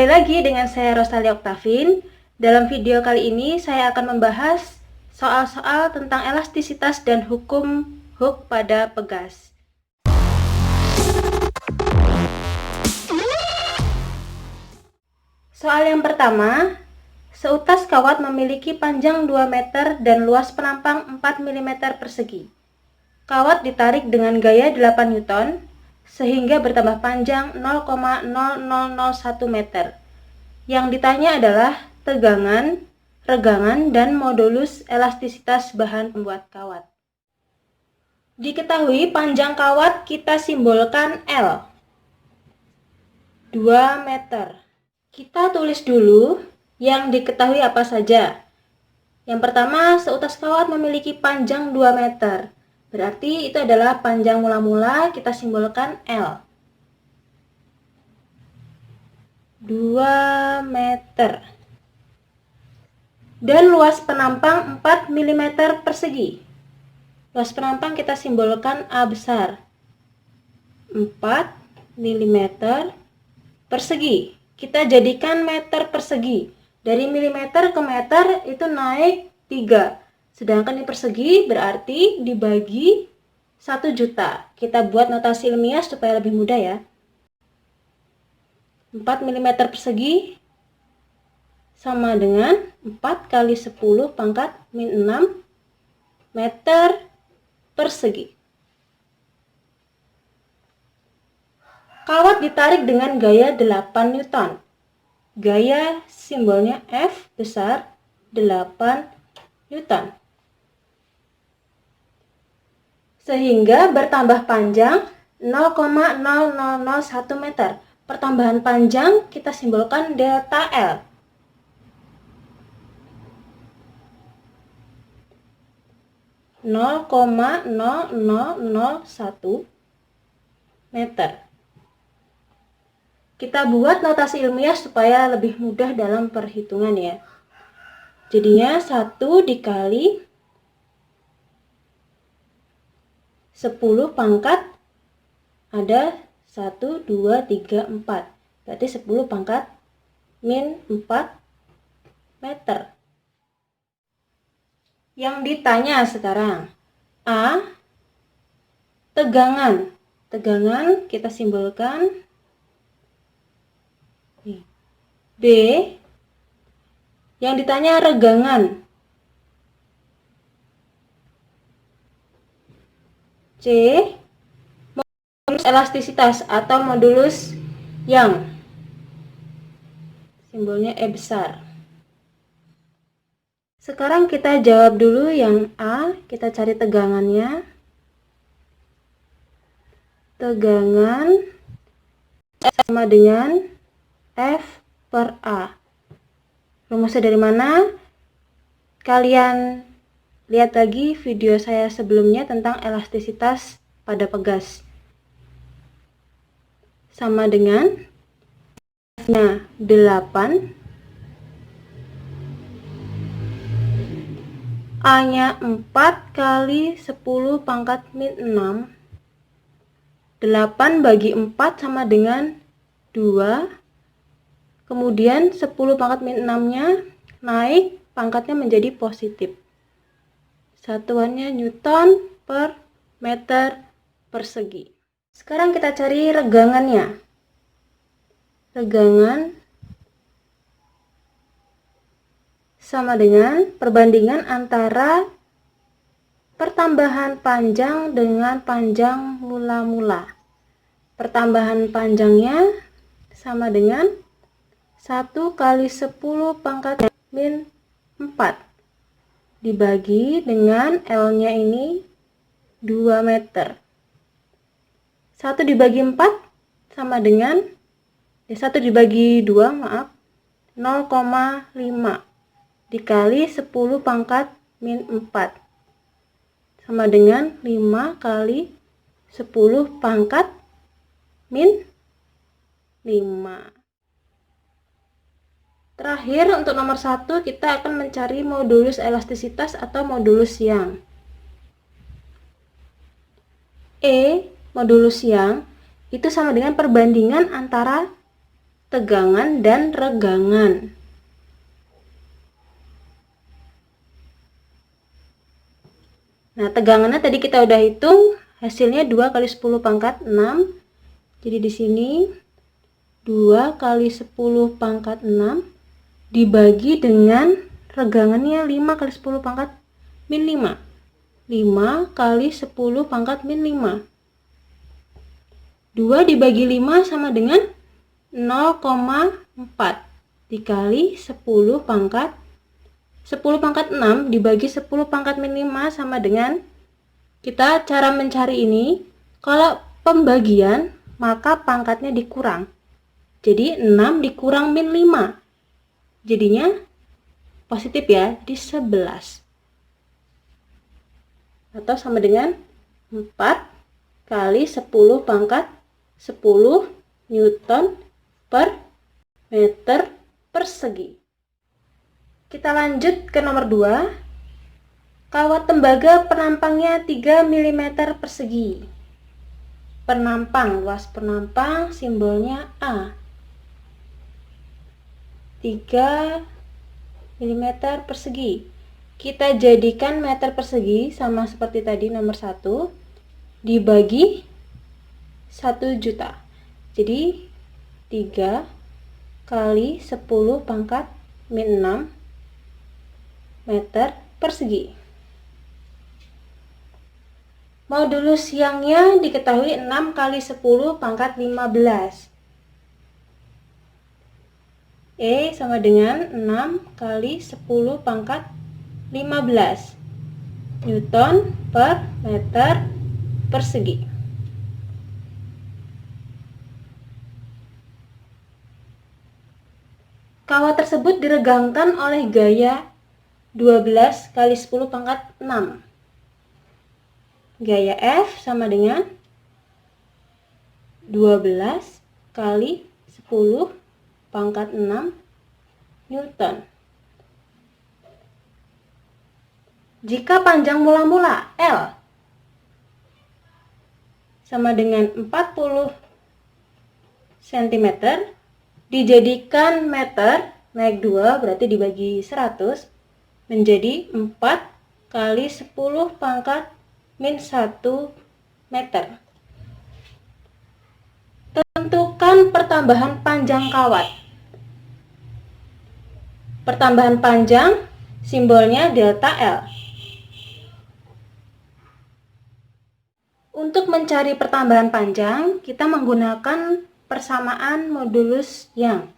Kembali lagi dengan saya Rosalia Oktavin. Dalam video kali ini saya akan membahas soal-soal tentang elastisitas dan hukum Hooke pada pegas. Soal yang pertama, seutas kawat memiliki panjang 2 meter dan luas penampang 4 mm persegi. Kawat ditarik dengan gaya 8 Newton sehingga bertambah panjang 0,0001 meter. Yang ditanya adalah tegangan, regangan, dan modulus elastisitas bahan pembuat kawat. Diketahui panjang kawat kita simbolkan L, 2 meter. Kita tulis dulu yang diketahui apa saja. Yang pertama, seutas kawat memiliki panjang 2 meter. Berarti itu adalah panjang mula-mula, kita simbolkan L. 2 meter. Dan luas penampang 4 mm persegi. Luas penampang kita simbolkan A besar. 4 mm persegi. Kita jadikan meter persegi. Dari milimeter ke meter itu naik 3. Sedangkan ini persegi berarti dibagi 1 juta. Kita buat notasi ilmiah supaya lebih mudah ya. 4 mm persegi sama dengan 4 kali 10 pangkat min 6 meter persegi. Kawat ditarik dengan gaya 8 Newton. Gaya simbolnya F besar 8 Newton. Sehingga bertambah panjang 0,0001 meter. Pertambahan panjang kita simbolkan delta L. (0,0001 meter). Kita buat notasi ilmiah supaya lebih mudah dalam perhitungan ya. Jadinya 1 dikali 10 pangkat ada 1, 2, 3, 4. Berarti 10 pangkat min 4 meter. Yang ditanya sekarang, A. Tegangan. Tegangan kita simbolkan B. Yang ditanya regangan. C. Modulus elastisitas atau modulus Young. Simbolnya E besar. Sekarang kita jawab dulu yang A. Kita cari tegangannya. Tegangan sama dengan F per A. Rumusnya dari mana? Kalian lihat lagi video saya sebelumnya tentang elastisitas pada pegas. Sama dengan F-nya 8, A-nya 4 kali 10 pangkat min 6. 8 bagi 4 sama dengan 2. Kemudian 10 pangkat min 6-nya naik, pangkatnya menjadi positif. Satuannya Newton per meter persegi. Sekarang kita cari regangannya. Regangan sama dengan perbandingan antara pertambahan panjang dengan panjang mula-mula. Pertambahan panjangnya sama dengan 1 kali 10 pangkat min 4. Dibagi dengan L-nya ini 2 meter. 1 dibagi 4 sama dengan 1 dibagi 2, maaf, 0,5 dikali 10 pangkat min 4 sama dengan 5 kali 10 pangkat min 5. Terakhir, untuk nomor 1 kita akan mencari modulus elastisitas atau modulus Young. E, modulus Young, itu sama dengan perbandingan antara tegangan dan regangan. Nah, tegangannya tadi kita udah hitung, hasilnya 2 kali 10 pangkat 6. Jadi di sini 2 kali 10 pangkat 6 dibagi dengan regangannya 5 kali 10 pangkat min 5. 5 kali 10 pangkat min 5. 2 dibagi 5 sama dengan 0,4 dikali 10 pangkat 10 pangkat 6 dibagi 10 pangkat min 5 sama dengan, kita cara mencari ini, kalau pembagian maka pangkatnya dikurang. Jadi 6 dikurang min 5. Jadinya positif ya, di 11. Atau sama dengan 4 kali 10 pangkat 10 Newton per meter persegi. Kita lanjut ke nomor 2. Kawat tembaga penampangnya 3 mm persegi. Penampang, luas penampang simbolnya A. 3 mm persegi. Kita jadikan meter persegi sama seperti tadi nomor 1 dibagi 1 juta. Jadi 3 kali 10 pangkat min 6 meter persegi. Modulus siangnya diketahui 6 kali 10 pangkat 15. E sama dengan 6 kali 10 pangkat 15 Newton per meter persegi. Kawat tersebut diregangkan oleh gaya 12 kali 10 pangkat 6. Gaya F sama dengan 12 kali 10 pangkat 6 Newton. Jika panjang mula-mula L sama dengan 40 cm, dijadikan meter, naik 2 berarti dibagi 100, menjadi 4 kali 10 pangkat min 1 meter. Tentukan pertambahan panjang kawat. Pertambahan panjang simbolnya delta L. Untuk mencari pertambahan panjang, kita menggunakan persamaan modulus Young.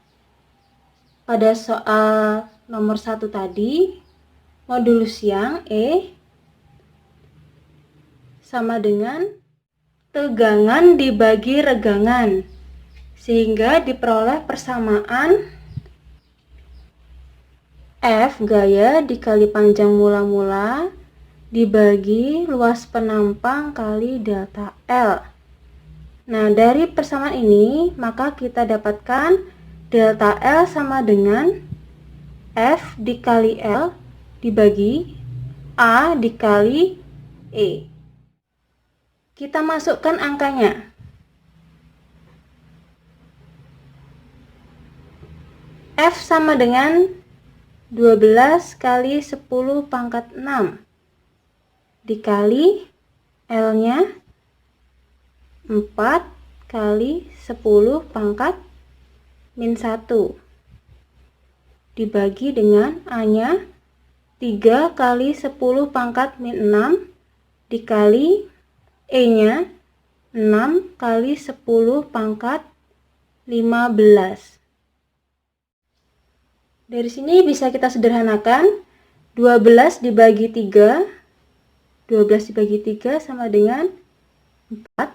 Pada soal nomor 1 tadi, modulus Young E sama dengan tegangan dibagi regangan, sehingga diperoleh persamaan F gaya dikali panjang mula-mula dibagi luas penampang kali delta L. Nah, dari persamaan ini maka kita dapatkan delta L sama dengan F dikali L dibagi A dikali E. Kita masukkan angkanya. F sama dengan 12 kali 10 pangkat 6 dikali L-nya 4 kali 10 pangkat min 1 dibagi dengan A-nya 3 kali 10 pangkat min 6 dikali E-nya 6 kali 10 pangkat 15. Dari sini bisa kita sederhanakan 12 dibagi 3. 12 dibagi 3 sama dengan 4.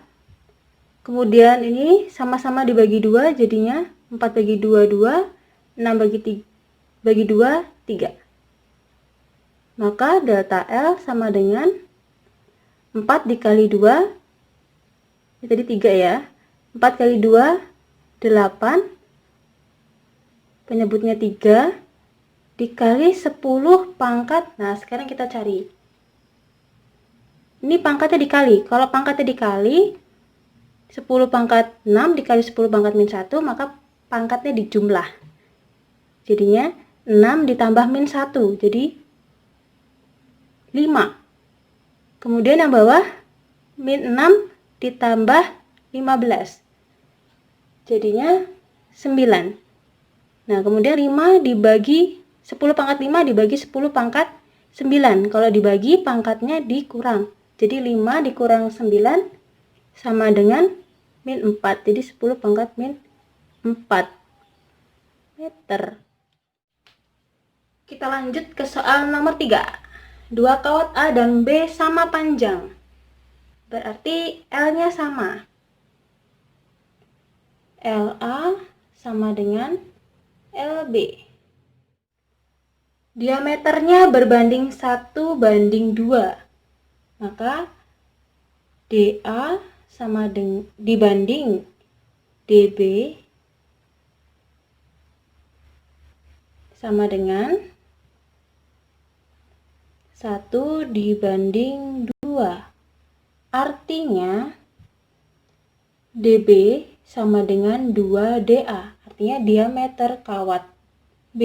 Kemudian ini sama-sama dibagi 2, jadinya 4 bagi 2, 2. 6 bagi 2, 3. Maka delta L sama dengan 4 dikali 2, ini tadi 3 ya, 4 kali 2, 8, penyebutnya 3, dikali 10 pangkat, nah sekarang kita cari. Ini pangkatnya dikali, kalau pangkatnya dikali, 10 pangkat 6 dikali 10 pangkat min 1, maka pangkatnya dijumlah. Jadinya 6 ditambah min 1, jadi 5. Kemudian yang bawah, min 6 ditambah 15. Jadinya 9. Nah, kemudian 5 dibagi 10 pangkat 5 dibagi 10 pangkat 9. Kalau dibagi, pangkatnya dikurang. Jadi 5 dikurang 9 sama dengan min 4. Jadi 10 pangkat min 4 meter. Kita lanjut ke soal nomor 3. Dua kawat A dan B sama panjang. Berarti L-nya sama. LA sama dengan LB. Diameternya berbanding 1:2. Maka DA sama dengan dibanding DB sama dengan 1/2. Artinya DB sama dengan 2DA. Artinya diameter kawat B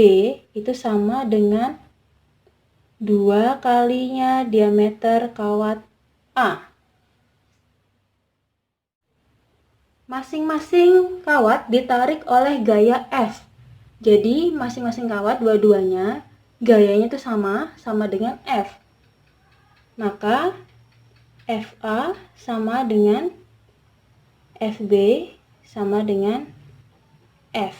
itu sama dengan 2 kalinya diameter kawat A. Masing-masing kawat ditarik oleh gaya F. Jadi masing-masing kawat dua-duanya gayanya itu sama dengan F. Maka FA sama dengan FB sama dengan F.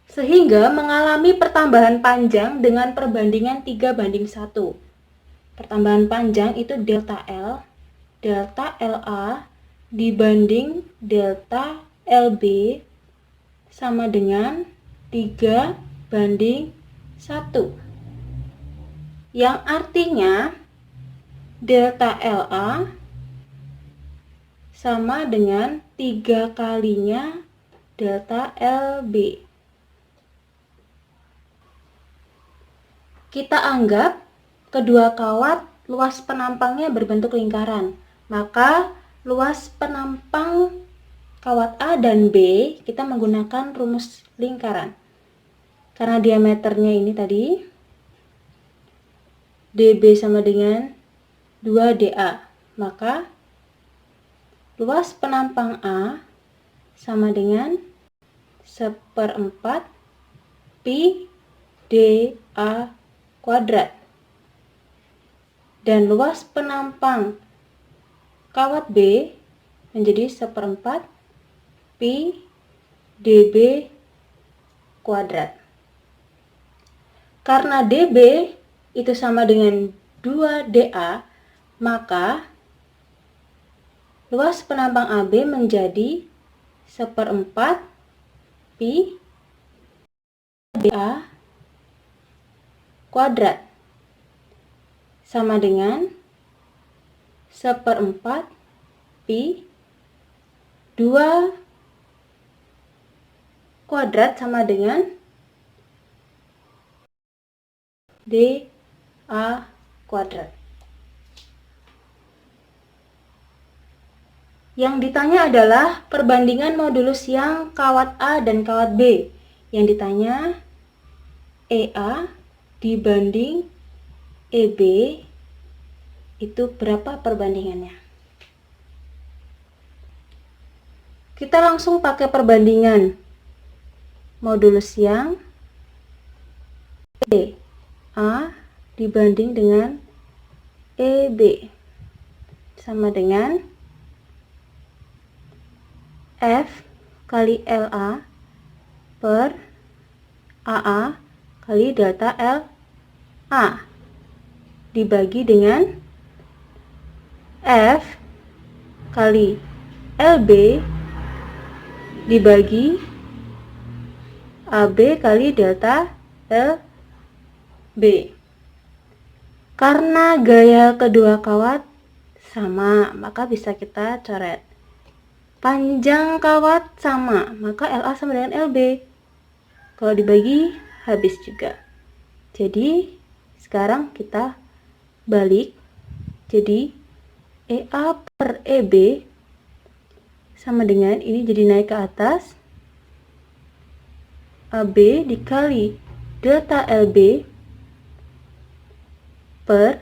Sehingga mengalami pertambahan panjang dengan perbandingan 3:1. Pertambahan panjang itu delta L, delta LA dibanding delta LB sama dengan 3:1. Yang artinya delta LA sama dengan 3 kalinya delta LB. Kita anggap kedua kawat luas penampangnya berbentuk lingkaran. Maka luas penampang kawat A dan B kita menggunakan rumus lingkaran. Karena diameternya ini tadi DB sama dengan 2DA, maka luas penampang A sama dengan 1/4 pi DA kuadrat. Dan luas penampang kawat B menjadi 1/4 pi DB kuadrat. Karena DB itu sama dengan 2DA, maka luas penampang AB menjadi 1/4 pi DA kuadrat sama dengan 1/4 pi 2 kuadrat sama dengan DA kuadrat. Yang ditanya adalah perbandingan modulus yang kawat A dan kawat B. Yang ditanya EA dibanding EB itu berapa perbandingannya? Kita langsung pakai perbandingan modulus yang EA dibanding dengan EB sama dengan F kali LA per AA kali delta LA dibagi dengan F kali LB dibagi AB kali delta LB. Karena gaya kedua kawat sama, maka bisa kita coret. Panjang kawat sama, maka LA sama dengan LB. Kalau dibagi, habis juga. Jadi, sekarang kita balik. Jadi, EA per EB sama dengan, ini jadi naik ke atas, AB dikali delta LB per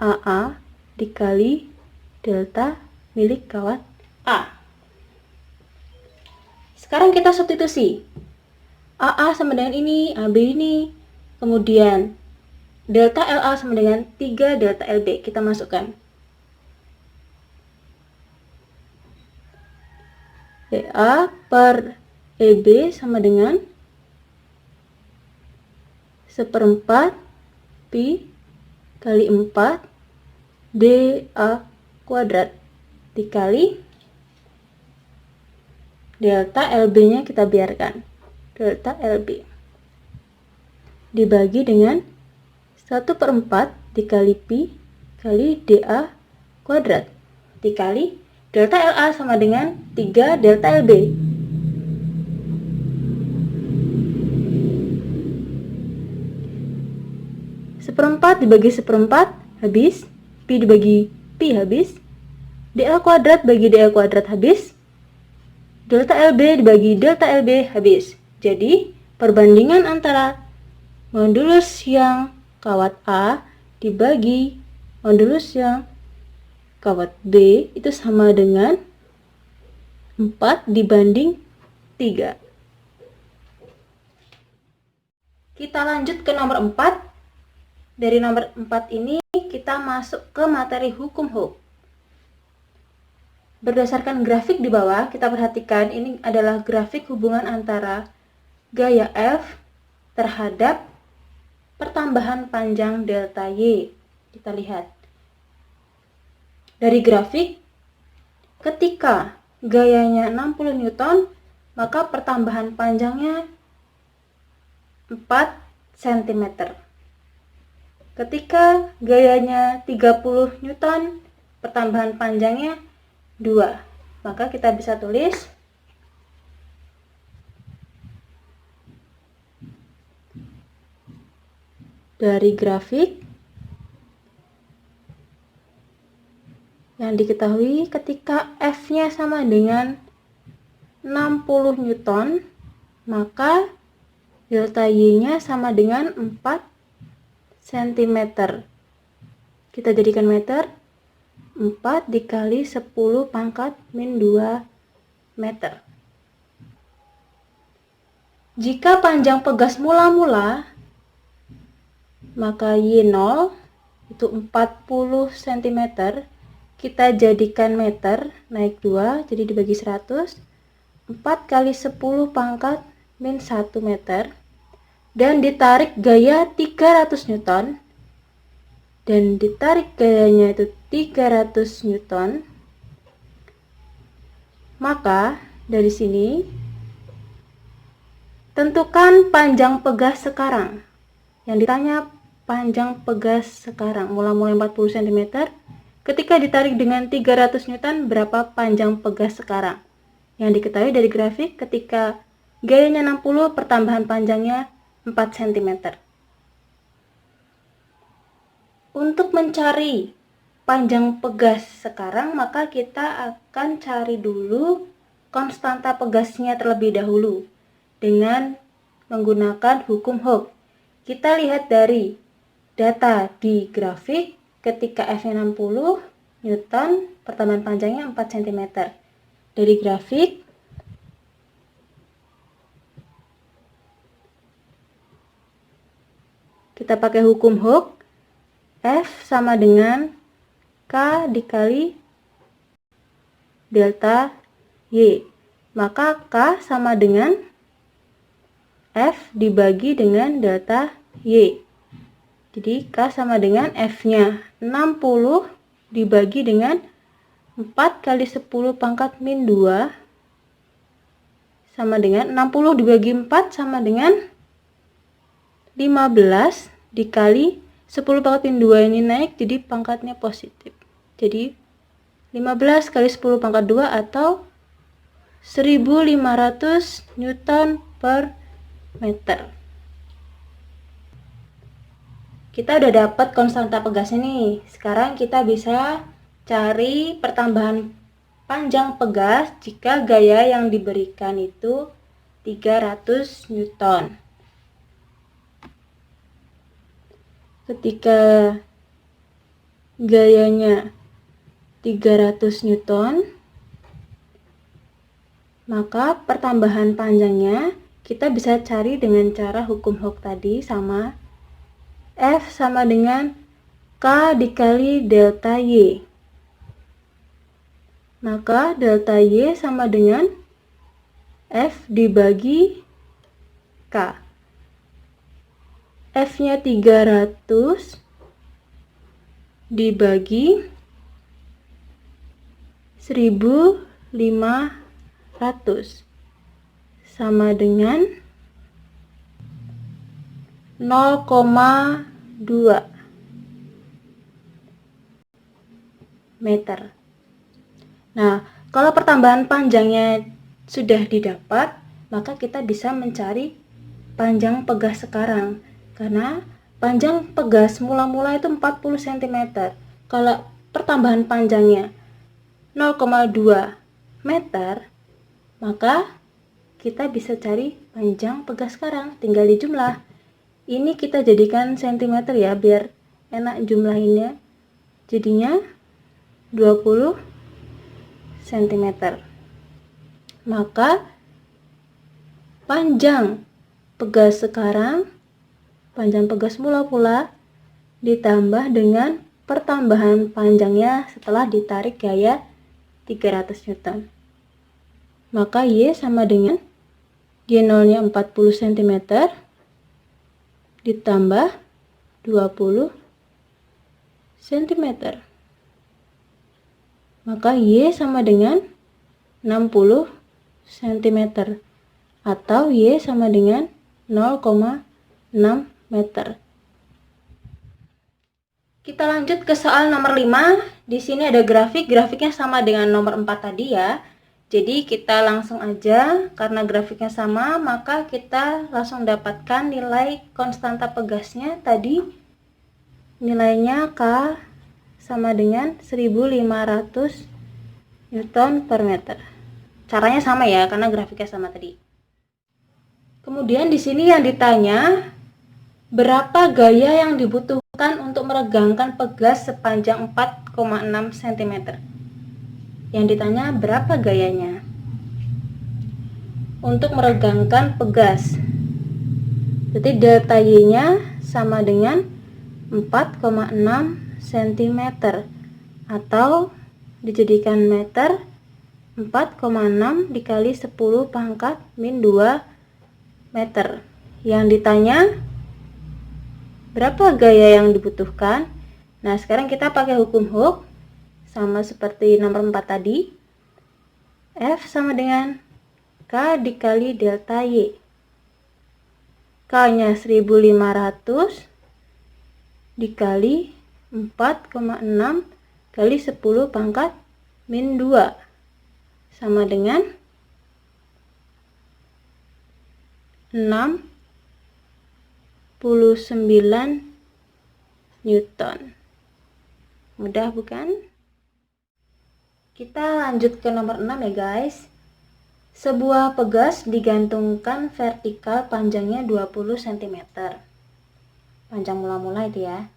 AA dikali delta milik kawat A. Sekarang kita substitusi. AA sama dengan ini, AB ini, kemudian delta LA sama dengan 3 delta LB. Kita masukkan. EA per EB sama dengan 1/4 pi kali 4 DA kuadrat dikali delta LB-nya kita biarkan. Delta LB dibagi dengan 1/4 dikali pi kali DA kuadrat dikali delta LA sama dengan 3 delta LB. Seperempat dibagi seperempat habis, pi dibagi pi habis, DA kuadrat bagi DA kuadrat habis, delta LB dibagi delta LB habis. Jadi perbandingan antara modulus yang kawat A dibagi modulus yang kawat B itu sama dengan 4 dibanding 3. Kita lanjut ke nomor 4. Dari nomor 4 ini kita masuk ke materi hukum Hooke. Berdasarkan grafik di bawah, kita perhatikan ini adalah grafik hubungan antara gaya F terhadap pertambahan panjang delta Y. Kita lihat. Dari grafik, ketika gayanya 60 Newton, maka pertambahan panjangnya 4 cm. Ketika gayanya 30 Newton, pertambahan panjangnya 2. Maka kita bisa tulis dari grafik yang diketahui ketika F-nya sama dengan 60 Newton, maka delta Y-nya sama dengan 4 cm. Kita jadikan meter. 4 dikali 10 pangkat min 2 meter. Jika panjang pegas mula-mula, maka Y0 itu 40 cm. Kita jadikan meter, naik 2, jadi dibagi 100. 4 kali 10 pangkat min 1 meter. Dan ditarik gaya 300 Newton. Dan ditarik gayanya itu 300 Newton. Maka dari sini tentukan panjang pegas sekarang. Yang ditanya panjang pegas sekarang mulai 40 cm. Ketika ditarik dengan 300 Newton, berapa panjang pegas sekarang? Yang diketahui dari grafik, ketika gayanya 60, pertambahan panjangnya 4 cm. Untuk mencari panjang pegas sekarang, maka kita akan cari dulu konstanta pegasnya terlebih dahulu dengan menggunakan hukum Hooke. Kita lihat dari data di grafik, ketika F-nya 60 Newton, pertambahan panjangnya 4 cm. Dari grafik, kita pakai hukum Hooke. F sama dengan K dikali delta Y. Maka K sama dengan F dibagi dengan delta Y. Jadi K sama dengan F-nya 60 dibagi dengan 4 kali 10 pangkat min 2 sama dengan 60 dibagi 4 sama dengan 15 dikali 10 pangkat min 2 ini naik, jadi pangkatnya positif. Jadi 15 kali 10 pangkat 2 atau 1500 Newton per meter. Kita udah dapat konstanta pegasnya nih. Sekarang kita bisa cari pertambahan panjang pegas jika gaya yang diberikan itu 300 Newton. Ketika gayanya 300 Newton, maka pertambahan panjangnya kita bisa cari dengan cara hukum Hooke tadi, sama F sama dengan K dikali delta Y. Maka delta Y sama dengan F dibagi K. F-nya 300 dibagi 1500 sama dengan 0,2 meter. Nah, kalau pertambahan panjangnya sudah didapat, maka kita bisa mencari panjang pegas sekarang. Karena panjang pegas mula-mula itu 40 cm. Kalau pertambahan panjangnya 0,2 meter, maka kita bisa cari panjang pegas sekarang, tinggal dijumlah. Ini kita jadikan cm ya, biar enak jumlahinnya. Jadinya 20 cm. Maka panjang pegas sekarang, panjang pegas mula-mula ditambah dengan pertambahan panjangnya setelah ditarik gaya 300 Newton. Maka Y sama dengan Y0-nya 40 cm ditambah 20 cm. Maka Y sama dengan 60 cm atau Y sama dengan 0,6 meter. Kita lanjut ke soal nomor 5. Di sini ada grafiknya sama dengan nomor 4 tadi ya. Jadi kita langsung aja, karena grafiknya sama, maka kita langsung dapatkan nilai konstanta pegasnya tadi. Nilainya K sama dengan 1500 Newton per meter. Caranya sama ya, karena grafiknya sama tadi. Kemudian di sini yang ditanya, berapa gaya yang dibutuhkan untuk meregangkan pegas sepanjang 4,6 cm? Yang ditanya berapa gayanya untuk meregangkan pegas. Jadi delta Y-nya sama dengan 4,6 cm atau dijadikan meter, 4,6 dikali 10 pangkat min 2 meter. Yang ditanya berapa gaya yang dibutuhkan. Nah, sekarang kita pakai hukum Hooke sama seperti nomor 4 tadi. F sama dengan K dikali delta Y. K-nya 1500 dikali 4,6 kali 10 pangkat min 2 sama dengan 69 Newton. Mudah bukan? Kita lanjut ke nomor 6 ya guys. Sebuah pegas digantungkan vertikal panjangnya 20 cm. Panjang mula-mula itu ya.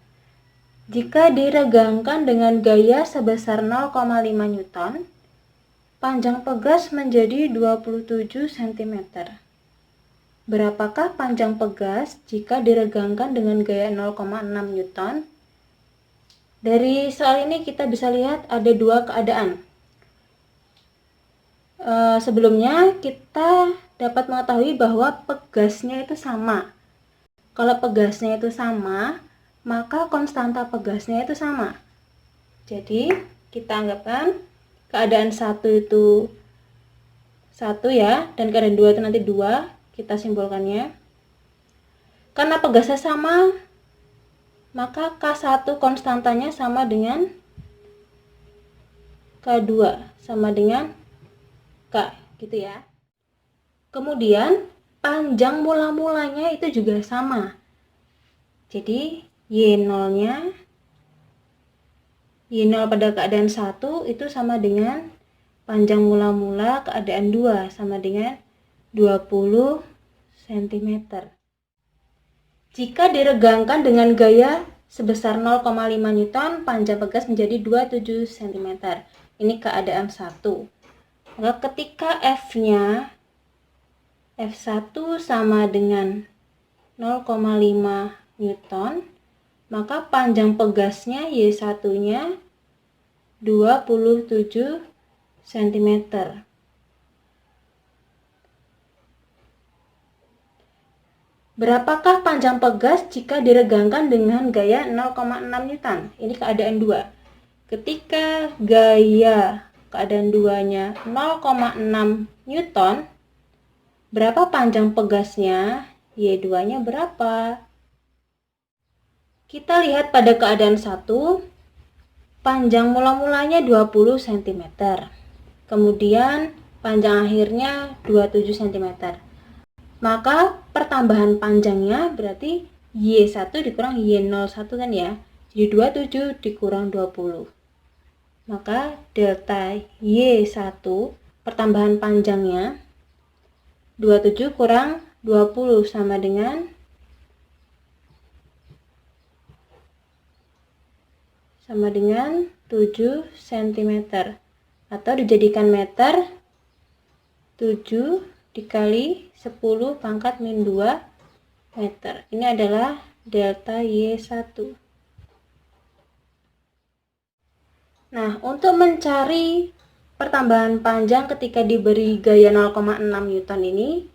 Jika diregangkan dengan gaya sebesar 0,5 Newton, panjang pegas menjadi 27 cm. Berapakah panjang pegas jika diregangkan dengan gaya 0,6 Newton? Dari soal ini kita bisa lihat ada dua keadaan. Sebelumnya kita dapat mengetahui bahwa pegasnya itu sama. Kalau pegasnya itu sama, maka konstanta pegasnya itu sama. Jadi kita anggapkan keadaan 1 itu 1 ya, dan keadaan 2 itu nanti 2. Kita simbolkannya. Karena pegasnya sama, maka K1 konstantanya sama dengan K2 sama dengan K, gitu ya. Kemudian panjang mula-mulanya itu juga sama. Jadi Y0-nya Y0 pada keadaan 1 itu sama dengan panjang mula-mula keadaan 2 sama dengan 20 cm. Jika diregangkan dengan gaya sebesar 0,5 Newton, panjang pegas menjadi 27 cm. Ini keadaan 1. Maka ketika F-nya F1 sama dengan 0,5 Newton, maka panjang pegasnya Y1-nya 27 cm. Berapakah panjang pegas jika diregangkan dengan gaya 0,6 Newton? Ini keadaan 2. Ketika gaya keadaan 2-nya 0,6 Newton, berapa panjang pegasnya? Y2-nya berapa? Kita lihat pada keadaan 1, panjang mula-mulanya 20 cm. Kemudian panjang akhirnya 27 cm. Maka pertambahan panjangnya berarti Y1 dikurang Y01 kan ya. Jadi 27 dikurang 20. Maka delta Y1 pertambahan panjangnya 27 kurang 20 sama dengan 7 cm. Atau dijadikan meter, 7 dikali 10 pangkat min 2 meter. Ini adalah delta Y1. Nah, untuk mencari pertambahan panjang ketika diberi gaya 0,6 Newton ini,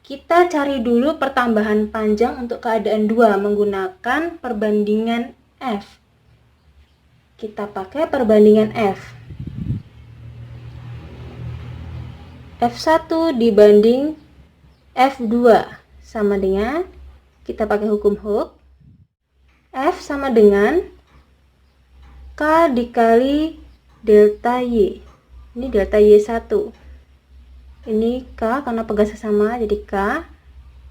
kita cari dulu pertambahan panjang untuk keadaan 2 menggunakan perbandingan F. Kita pakai perbandingan F. F1 dibanding F2 sama dengan, kita pakai hukum Hooke, F sama dengan K dikali delta Y. Ini delta Y1. Ini K karena pegasnya sama, jadi K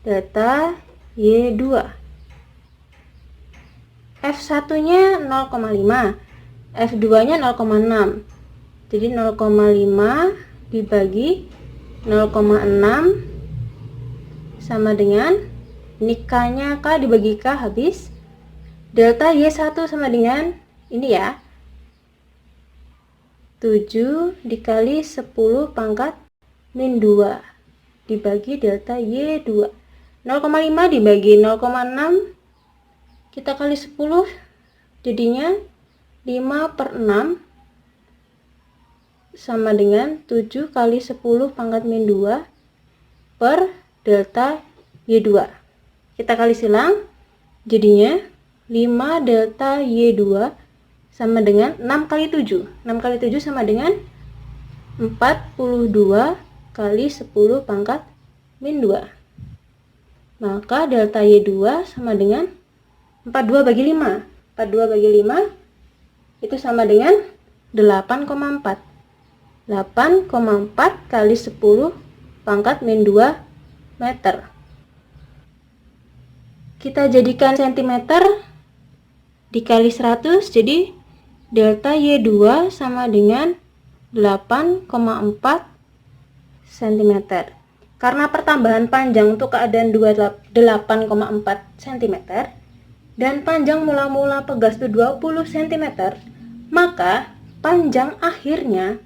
delta Y2. F1-nya 0,5, F2-nya 0,6. Jadi 0,5 dibagi 0,6 sama dengan, ini K-nya K dibagi K habis. Delta Y1 sama dengan ini ya, 7 dikali 10 pangkat min 2 dibagi delta Y2. 0,5 dibagi 0,6 kita kali 10 jadinya 5/6 sama dengan 7 kali 10 pangkat min 2 per delta Y2. Kita kali silang jadinya 5 delta Y2 sama dengan 6 kali 7. 6 kali 7 sama dengan 42 kali 10 pangkat min 2. Maka delta Y2 sama dengan 42 bagi 5. 42 bagi 5 itu sama dengan 8,4. 8,4 kali 10 pangkat min 2 meter. Kita jadikan cm dikali 100, jadi delta Y2 sama dengan 8,4 cm. Karena pertambahan panjang untuk keadaan 8,4 cm dan panjang mula-mula pegas itu 20 cm, maka panjang akhirnya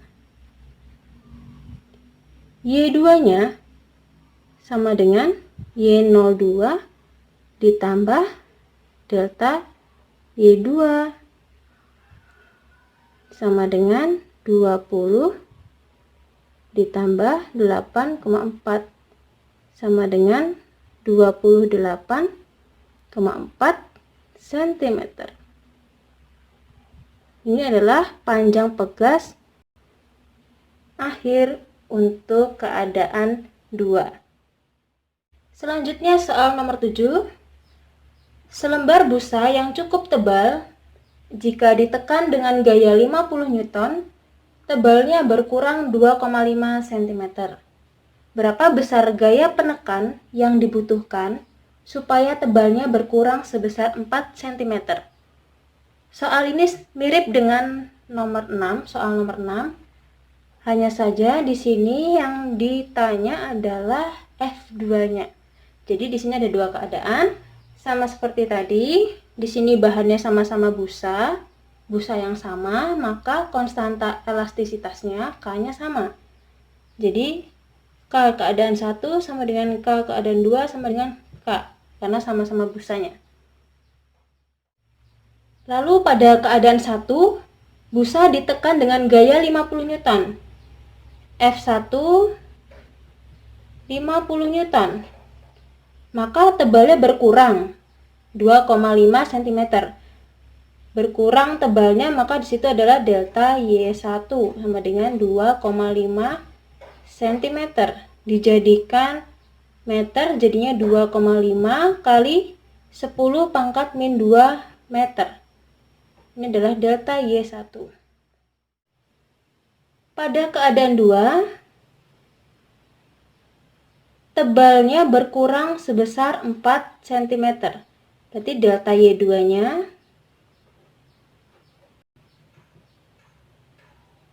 Y2-nya sama dengan Y02 ditambah delta Y2 sama dengan 20 ditambah 8,4 sama dengan 28,4 cm. Ini adalah panjang pegas akhir untuk keadaan 2. Selanjutnya soal nomor 7. Selembar busa yang cukup tebal jika ditekan dengan gaya 50 Newton, tebalnya berkurang 2,5 cm. Berapa besar gaya penekan yang dibutuhkan supaya tebalnya berkurang sebesar 4 cm? Soal ini mirip dengan nomor 6, soal nomor 6. Hanya saja di sini yang ditanya adalah F2-nya. Jadi di sini ada dua keadaan, sama seperti tadi. Di sini bahannya sama-sama busa yang sama, maka konstanta elastisitasnya K-nya sama. Jadi K keadaan 1 sama dengan K keadaan 2 sama dengan K, karena sama-sama busanya. Lalu pada keadaan 1, busa ditekan dengan gaya 50 Newton. F1 50 Newton. Maka tebalnya berkurang 2,5 cm. Berkurang tebalnya, maka di situ adalah delta Y1 sama dengan 2,5 cm. Dijadikan meter jadinya 2,5 kali 10 pangkat min 2 meter. Ini adalah delta Y1. Pada keadaan 2, tebalnya berkurang sebesar 4 cm. Berarti delta Y2-nya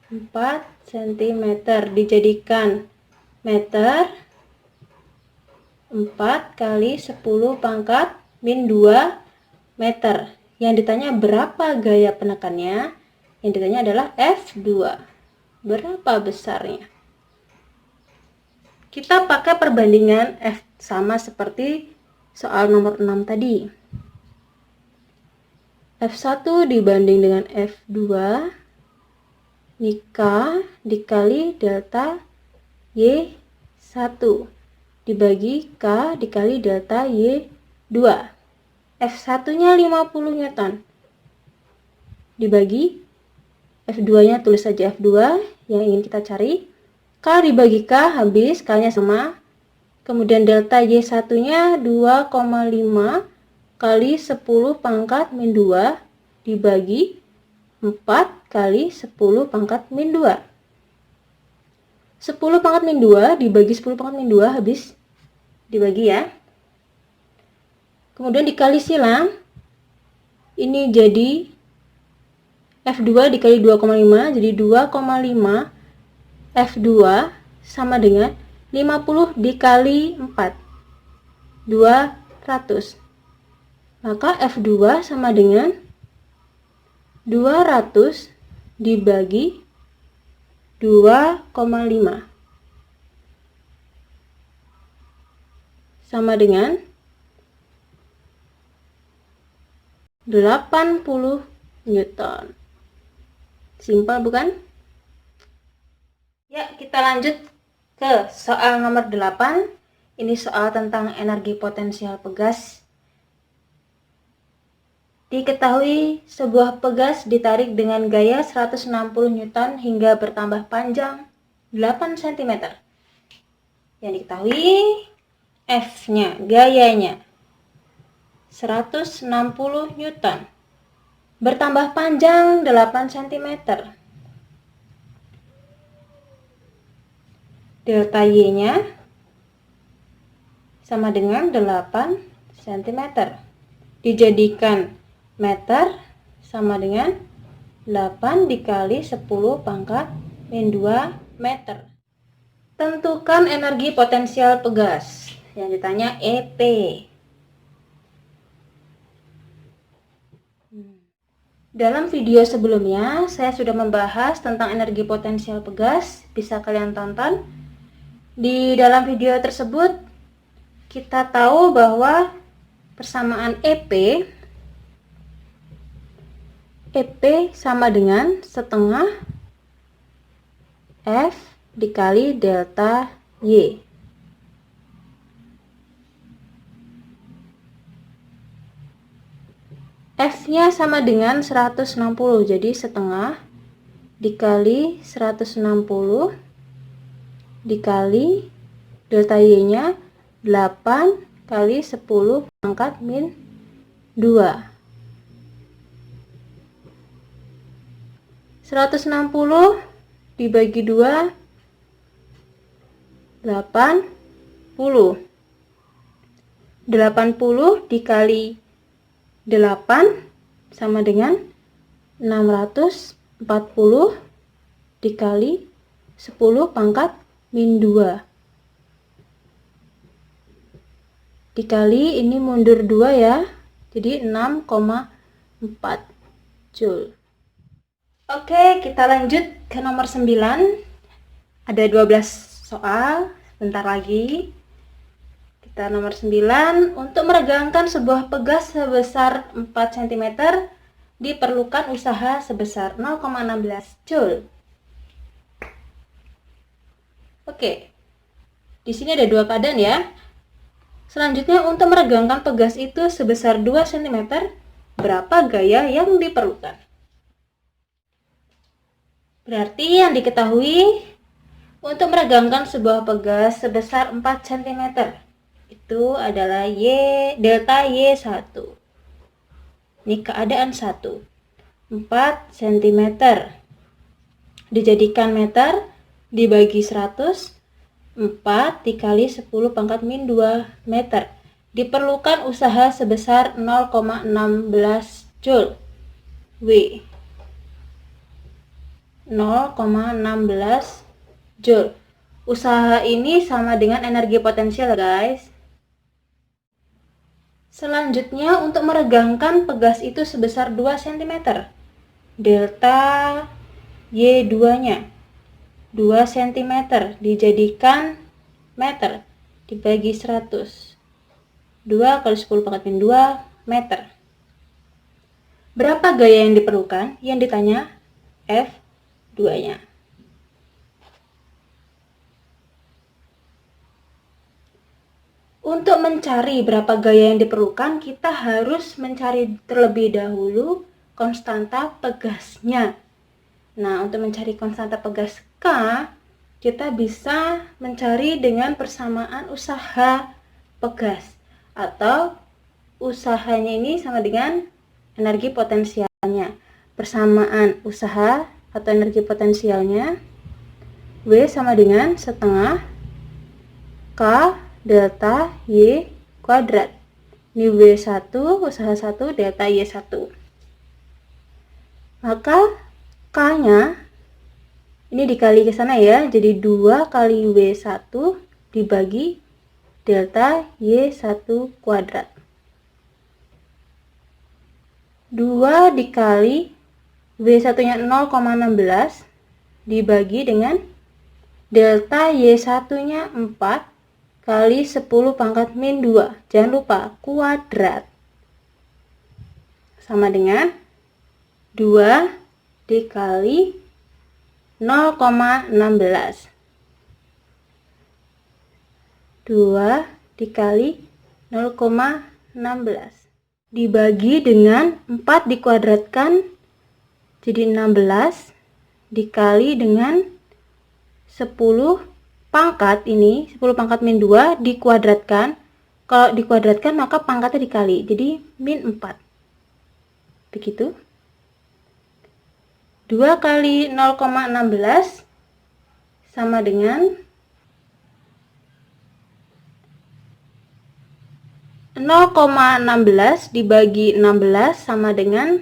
4 cm. Dijadikan meter 4 kali 10 pangkat min 2 meter. Yang ditanya berapa gaya penekannya? Yang ditanya adalah F2. Berapa besarnya? Kita pakai perbandingan F sama seperti soal nomor 6 tadi. F1 dibanding dengan F2, ini K dikali delta Y1 dibagi K dikali delta Y2. F1-nya 50 Newton. Dibagi F2-nya, tulis saja F2 yang ingin kita cari. K dibagi K habis, K-nya sama. Kemudian delta Y1-nya 2,5 kali 10 pangkat min 2 dibagi 4 kali 10 pangkat min 2. 10 pangkat min 2 dibagi 10 pangkat min 2 habis. Dibagi ya. Kemudian dikali silang, ini jadi F2 dikali 2,5, jadi 2,5 F2 sama dengan 50 dikali 4, 200. Maka F2 sama dengan 200 dibagi 2,5 sama dengan 80 Newton. Simpel bukan? Ya, kita lanjut ke soal nomor 8. Ini soal tentang energi potensial pegas. Diketahui sebuah pegas ditarik dengan gaya 160 Newton hingga bertambah panjang 8 cm. Yang diketahui F-nya, gayanya 160 Newton. Bertambah panjang 8 cm. Delta Y-nya sama dengan 8 cm. Dijadikan meter sama dengan 8 dikali 10 pangkat min 2 meter. Tentukan energi potensial pegas. Yang ditanya EP. Dalam video sebelumnya, saya sudah membahas tentang energi potensial pegas. Bisa kalian tonton. Di dalam video tersebut, kita tahu bahwa persamaan EP sama dengan setengah F dikali delta Y. F-nya sama dengan 160, jadi setengah dikali 160 dikali delta Y-nya 8 kali 10 pangkat min 2. 160 dibagi 2, 80. 80 dikali 8 sama dengan 640 dikali 10 pangkat min 2. Dikali ini mundur 2 ya. Jadi 6,4 Joule. Oke, kita lanjut ke nomor 9. Ada 12 soal, sebentar lagi. Kita nomor 9, untuk meregangkan sebuah pegas sebesar 4 cm diperlukan usaha sebesar 0,16 Joule. Oke. Di sini ada dua keadaan ya. Selanjutnya, untuk meregangkan pegas itu sebesar 2 cm, berapa gaya yang diperlukan? Berarti yang diketahui untuk meregangkan sebuah pegas sebesar 4 cm itu adalah delta Y1. Ini keadaan 1. 4 cm dijadikan meter dibagi 100, 4 dikali 10 pangkat min 2 meter. Diperlukan usaha sebesar 0,16 Joule. W. 0,16 Joule. Usaha ini sama dengan energi potensial, guys. Selanjutnya, untuk meregangkan pegas itu sebesar 2 cm. Delta Y2-nya 2 cm dijadikan meter dibagi 100. 2 kali 10 pangkat min 2 meter. Berapa gaya yang diperlukan? Yang ditanya F2-nya. Untuk mencari berapa gaya yang diperlukan, kita harus mencari terlebih dahulu konstanta pegasnya. Nah, untuk mencari konstanta pegas K, kita bisa mencari dengan persamaan usaha pegas, atau usahanya ini sama dengan energi potensialnya. Persamaan usaha atau energi potensialnya, W sama dengan setengah K delta Y kuadrat. Ini W1, usaha 1, delta Y1. Maka K-nya ini dikali ke sana ya, jadi 2 kali W1 dibagi delta Y1 kuadrat. 2 dikali W1-nya 0,16 dibagi dengan delta Y1-nya 4 kali 10 pangkat min 2. Jangan lupa kuadrat. Sama dengan 2 dikali 0,16. 2 dikali 0,16 dibagi dengan 4 dikuadratkan jadi 16 dikali dengan 10 pangkat ini, 10 pangkat min 2 dikuadratkan. Kalau dikuadratkan maka pangkatnya dikali, jadi min 4. Begitu. 2 kali 0,16 sama dengan 0,16 dibagi 16 sama dengan,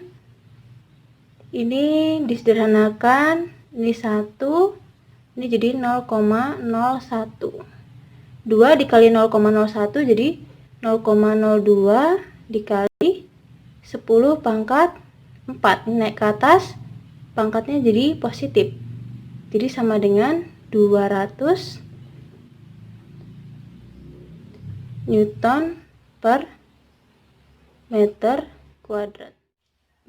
ini disederhanakan, ini 1, ini jadi 0,01. 2 dikali 0,01 jadi 0,02 dikali 10 pangkat 4. Ini naik ke atas, pangkatnya jadi positif. Jadi sama dengan 200 Newton per meter kuadrat.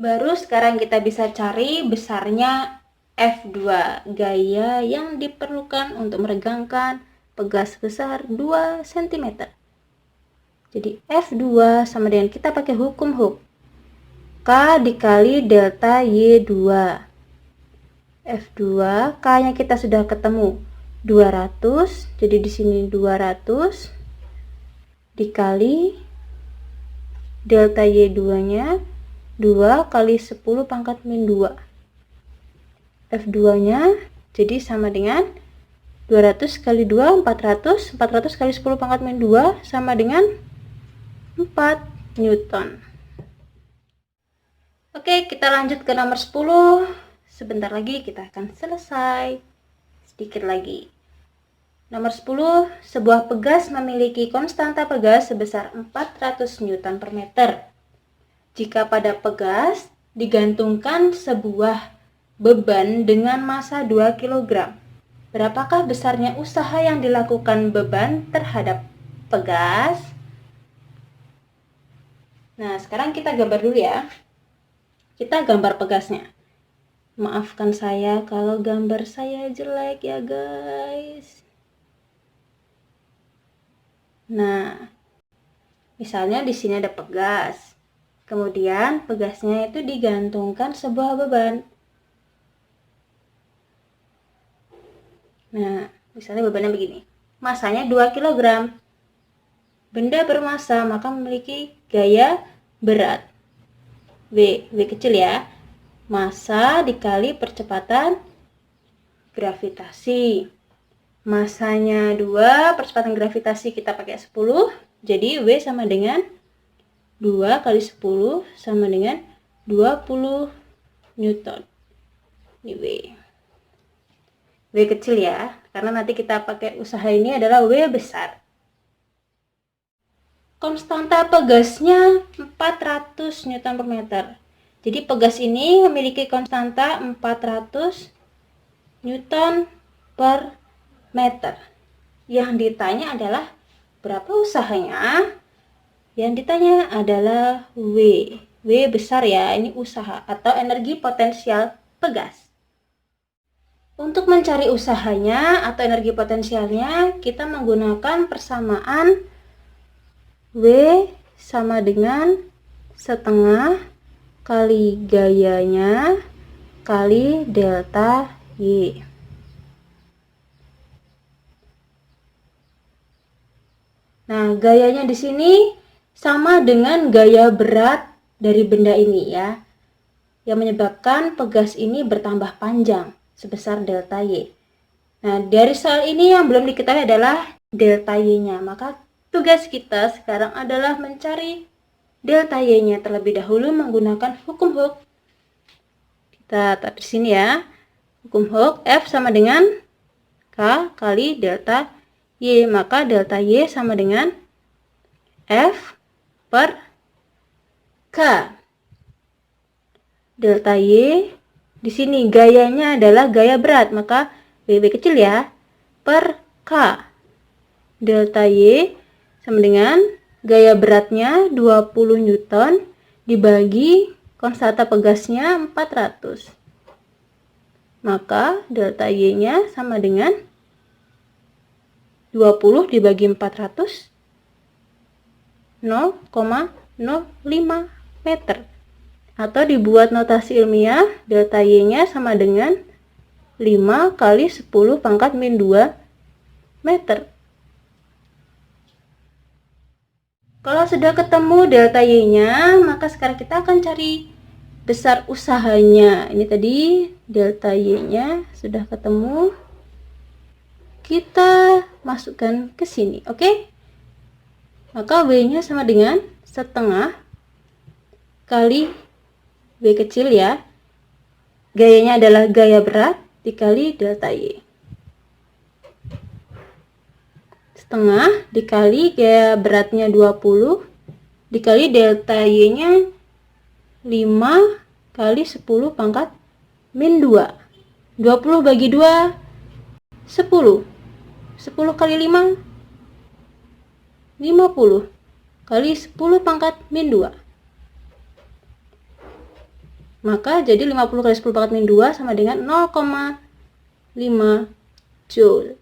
Baru sekarang kita bisa cari besarnya F2, gaya yang diperlukan untuk meregangkan pegas besar 2 cm. Jadi F2 sama dengan, kita pakai hukum Hooke, K dikali delta Y2. F2, K-nya kita sudah ketemu 200, jadi di sini 200 dikali delta Y2-nya 2 kali 10 pangkat min 2. F2-nya jadi sama dengan 200 kali 2, 400. 400 kali 10 pangkat min 2 sama dengan 4 Newton. Oke, kita lanjut ke nomor 10. Sebentar lagi kita akan selesai. Sedikit lagi. Nomor 10, sebuah pegas memiliki konstanta pegas sebesar 400 Newton per meter. Jika pada pegas digantungkan sebuah beban dengan massa 2 kg, berapakah besarnya usaha yang dilakukan beban terhadap pegas? Nah, sekarang kita gambar dulu ya. Kita gambar pegasnya. Maafkan saya kalau gambar saya jelek ya guys. Nah, misalnya di sini ada pegas. Kemudian pegasnya itu digantungkan sebuah beban. Nah, misalnya bebannya begini. Masanya 2 kg. Benda bermassa maka memiliki gaya berat. V kecil ya. Massa dikali percepatan gravitasi. Massanya 2, percepatan gravitasi kita pakai 10. Jadi W sama dengan 2 kali 10 sama dengan 20 Newton. Ini W. W kecil ya, karena nanti kita pakai usaha ini adalah W besar. Konstanta pegasnya 400 Newton per meter. Jadi pegas ini memiliki konstanta 400 Newton per meter. Yang ditanya adalah berapa usahanya? Yang ditanya adalah W. W besar ya, ini usaha atau energi potensial pegas. Untuk mencari usahanya atau energi potensialnya, kita menggunakan persamaan W sama dengan setengah kali gayanya kali delta Y. Nah, gayanya di sini sama dengan gaya berat dari benda ini ya, yang menyebabkan pegas ini bertambah panjang sebesar delta Y. Nah, dari soal ini yang belum diketahui adalah delta Y-nya. Maka tugas kita sekarang adalah mencari delta Y-nya terlebih dahulu menggunakan hukum Hooke. Kita taruh di sini ya. Hukum Hooke, F sama dengan K kali delta Y. Maka delta Y sama dengan F per K. Delta Y di sini gayanya adalah gaya berat, maka W kecil ya, per K. Delta Y sama dengan gaya beratnya 20 Newton dibagi konstanta pegasnya 400. Maka delta Y-nya sama dengan 20 dibagi 400, 0,05 meter. Atau dibuat notasi ilmiah, delta Y-nya sama dengan 5 kali 10 pangkat min 2 meter. Kalau sudah ketemu delta Y-nya, maka sekarang kita akan cari besar usahanya. Ini tadi delta Y-nya sudah ketemu. Kita masukkan ke sini, oke? Maka W-nya sama dengan setengah kali W kecil ya. Gayanya adalah gaya berat dikali delta Y. Setengah dikali gaya beratnya 20 dikali delta Y-nya 5 kali 10 pangkat min 2. 20 bagi 2 10. 10 kali 5 50 kali 10 pangkat min 2. Maka jadi 50 kali 10 pangkat min 2 sama dengan 0,5 Joule.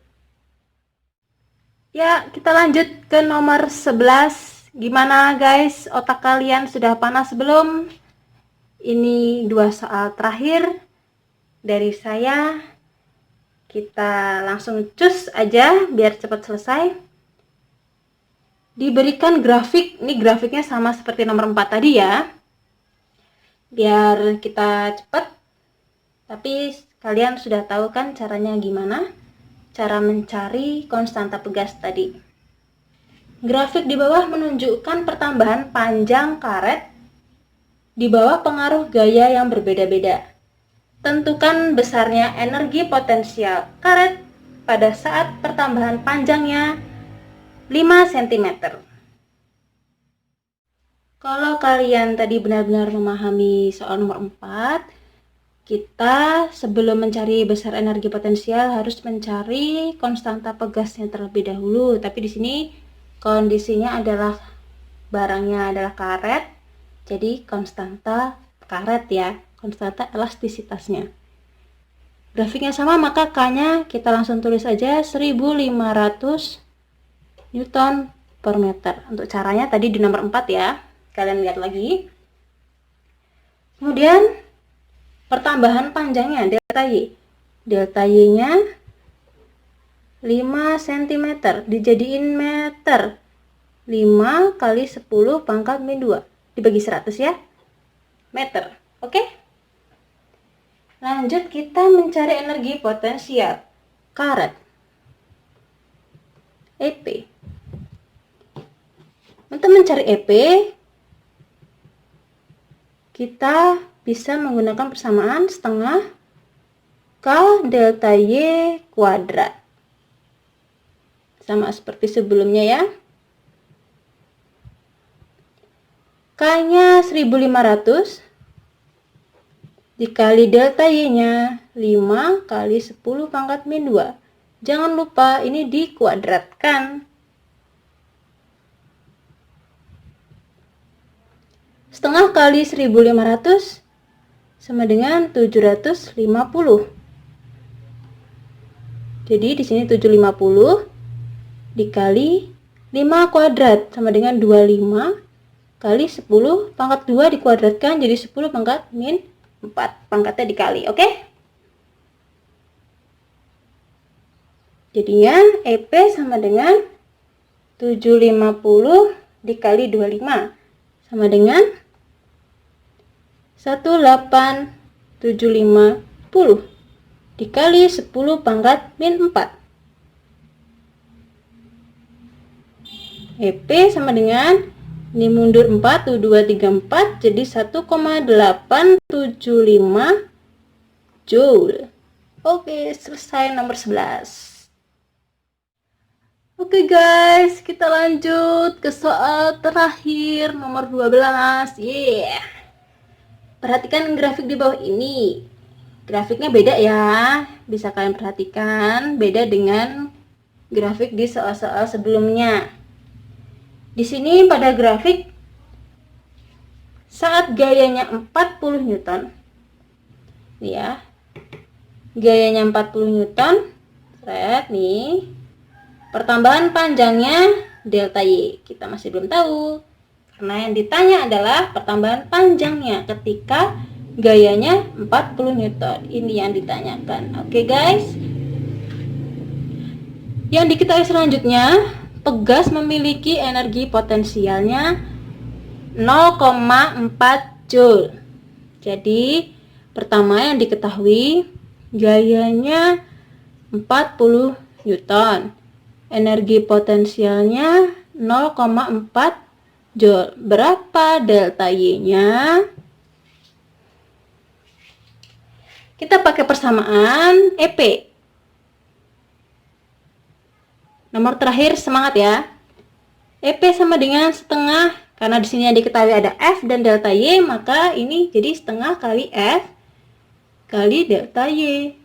Ya, kita lanjut ke nomor 11. Gimana guys, otak kalian sudah panas belum? Ini 2 soal terakhir dari saya. Kita langsung cus aja biar cepat selesai. Diberikan grafik, ini grafiknya sama seperti nomor 4 tadi ya. Biar kita cepat. Tapi kalian sudah tahu kan caranya gimana? Cara mencari konstanta pegas tadi. Grafik di bawah menunjukkan pertambahan panjang karet di bawah pengaruh gaya yang berbeda-beda. Tentukan besarnya energi potensial karet pada saat pertambahan panjangnya 5 cm. Kalau kalian tadi benar-benar memahami soal nomor 4, kita sebelum mencari besar energi potensial harus mencari konstanta pegasnya terlebih dahulu. Tapi di sini kondisinya adalah barangnya adalah karet, jadi konstanta karet ya, konstanta elastisitasnya. Grafiknya sama, maka K-nya kita langsung tulis aja 1500 Newton per meter. Untuk caranya tadi di nomor 4 ya, kalian lihat lagi. Kemudian pertambahan panjangnya delta Y. Delta Y-nya 5 cm, dijadiin meter. 5 kali 10 pangkat min 2 dibagi 100 ya, meter. Oke? Lanjut kita mencari energi potensial karet EP. Untuk mencari EP, kita bisa menggunakan persamaan setengah K delta Y kuadrat. Sama seperti sebelumnya ya. K-nya 1500 dikali delta Y-nya 5 kali 10 pangkat min 2. Jangan lupa ini dikuadratkan. Setengah kali 1500 sama dengan 750. Jadi di sini 750 dikali 5 kuadrat sama dengan 25 kali 10 pangkat 2 dikuadratkan jadi 10 pangkat min 4. Pangkatnya dikali, oke? Jadinya EP sama dengan 750 dikali 25 sama dengan 18.750 dikali 10 pangkat min 4. EP sama dengan, ini mundur 4, 2, 3, 4, jadi 1,875 Joule. Oke, selesai nomor 11. Oke guys, kita lanjut ke soal terakhir, nomor 12. Yeah. Perhatikan grafik di bawah ini. Grafiknya beda ya, bisa kalian perhatikan, beda dengan grafik di soal-soal sebelumnya. Di sini pada grafik saat gayanya 40 Newton. Ya. Gayanya 40 Newton. Seret nih. Pertambahan panjangnya delta Y. Kita masih belum tahu. Karena yang ditanya adalah pertambahan panjangnya ketika gayanya 40 Newton. Ini yang ditanyakan. Oke guys. Yang diketahui selanjutnya, pegas memiliki energi potensialnya 0,4 Joule. Jadi pertama yang diketahui gayanya 40 Newton. Energi potensialnya 0,4 Joule. Berapa delta Y-nya? Kita pakai persamaan EP. Nomor terakhir, semangat ya. EP sama dengan setengah, karena di sini yang diketahui ada F dan delta Y, maka ini jadi setengah kali F kali delta Y.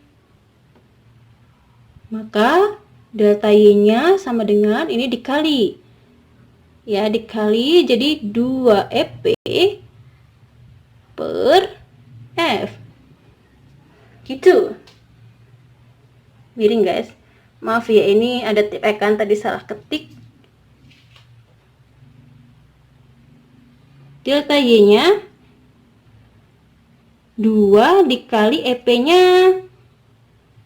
Maka delta Y-nya sama dengan ini dikali. Ya, dikali jadi 2 EP per F. Gitu. Miring guys. Maaf ya, ini ada tipekan tadi salah ketik. Delta Y-nya 2 dikali EP-nya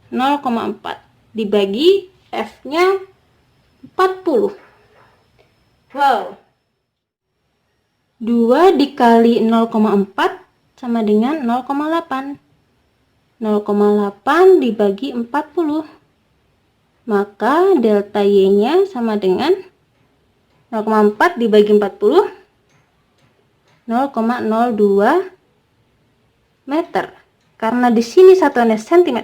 0,4 dibagi F-nya 40. Wow. 2 dikali 0,4 sama dengan 0,8. 0,8 dibagi 40. Maka delta Y-nya sama dengan 0,4 dibagi 40. 0,02 meter. Karena di sini satuannya cm,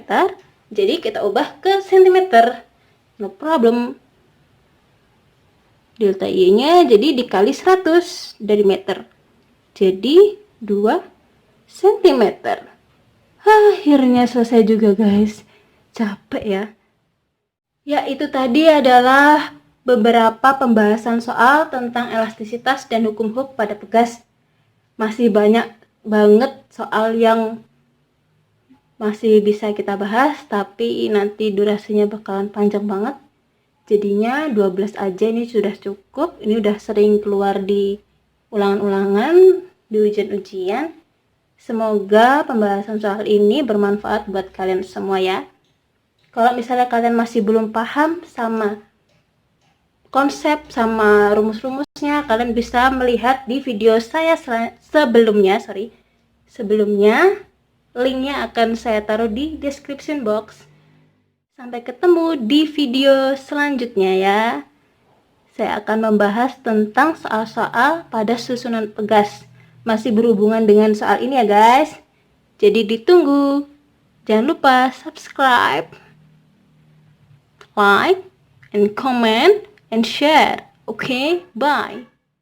jadi kita ubah ke cm. No problem. Delta Y-nya jadi dikali 100 dari meter. Jadi 2 cm. Akhirnya selesai juga guys. Capek ya. Ya, itu tadi adalah beberapa pembahasan soal tentang elastisitas dan hukum Hooke pada pegas. Masih banyak banget soal yang masih bisa kita bahas, tapi nanti durasinya bakalan panjang banget. Jadinya 12 aja ini sudah cukup. Ini udah sering keluar di ulangan-ulangan, di ujian-ujian. Semoga pembahasan soal ini bermanfaat buat kalian semua ya. Kalau misalnya kalian masih belum paham sama konsep sama rumus-rumusnya, kalian bisa melihat di video saya sebelumnya. Sebelumnya, linknya akan saya taruh di description box. Sampai ketemu di video selanjutnya ya. Saya akan membahas tentang soal-soal pada susunan pegas. Masih berhubungan dengan soal ini ya guys. Jadi ditunggu. Jangan lupa subscribe, like, and comment, and share. Okay, bye.